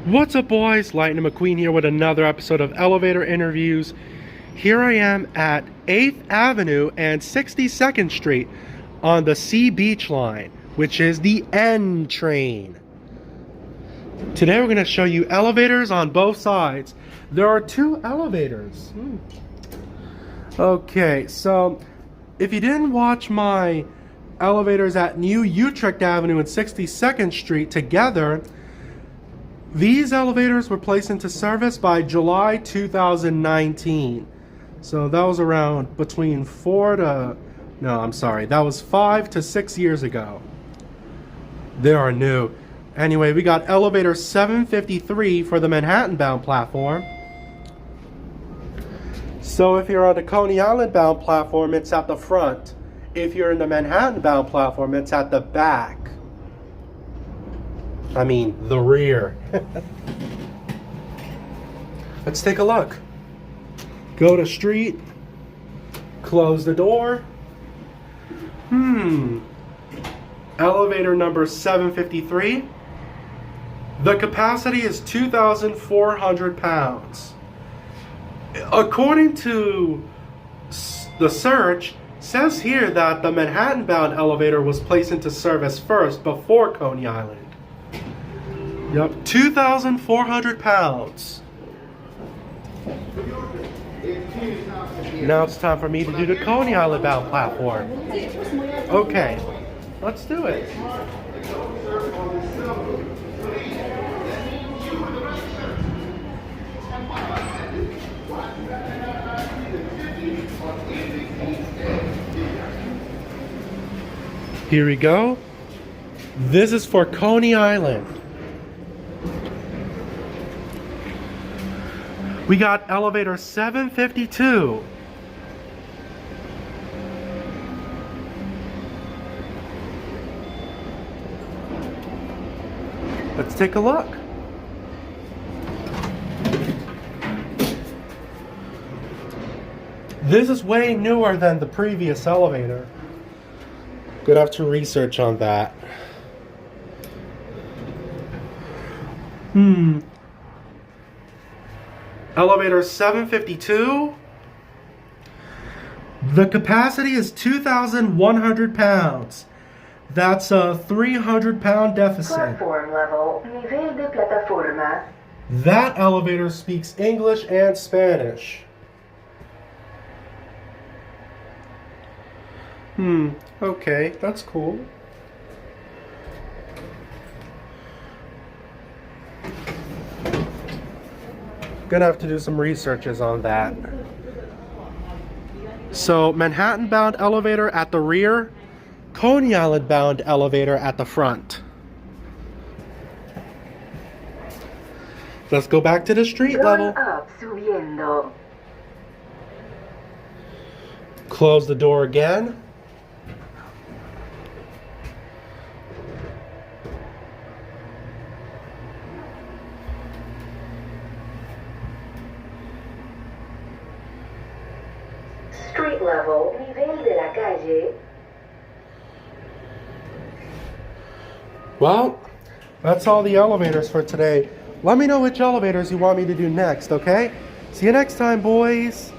What's up, boys? Lightning McQueen here with another episode of Elevator Interviews. Here I am at 8th Avenue and 62nd Street on the Sea Beach line, which is the N train. Today we're going to show you elevators on both sides. There are two elevators. Okay, so if you didn't watch my elevators at New Utrecht Avenue and 62nd Street together, these elevators were placed into service by July 2019. So that was around between that was 5 to 6 years ago. They are new. Anyway, we got elevator 753 for the Manhattan bound platform. So if you're on the Coney Island bound platform, it's at the front. If you're in the Manhattan bound platform, it's at the back. I mean, the rear. Let's take a look. Go to street. Close the door. Elevator number 753. The capacity is 2,400 pounds. According to the search, says here that the Manhattan bound elevator was placed into service first before Coney Island. Yep, 2,400 pounds. Now it's time for me to do the Coney Island bound platform. Okay, let's do it. Here we go. This is for Coney Island. We got elevator 752. Let's take a look. This is way newer than the previous elevator. Gonna have to research on that. Elevator 752. The capacity is 2,100 pounds. That's a 300-pound deficit. Platform level, nivel de plataforma. That elevator speaks English and Spanish. Okay, that's cool. Gonna have to do some researches on that. So, Manhattan bound elevator at the rear, Coney Island bound elevator at the front. Let's go back to the street level. Up, subiendo. Close the door again. Street level, nivel de la calle. Well, that's all the elevators for today. Let me know which elevators you want me to do next, okay? See you next time, boys.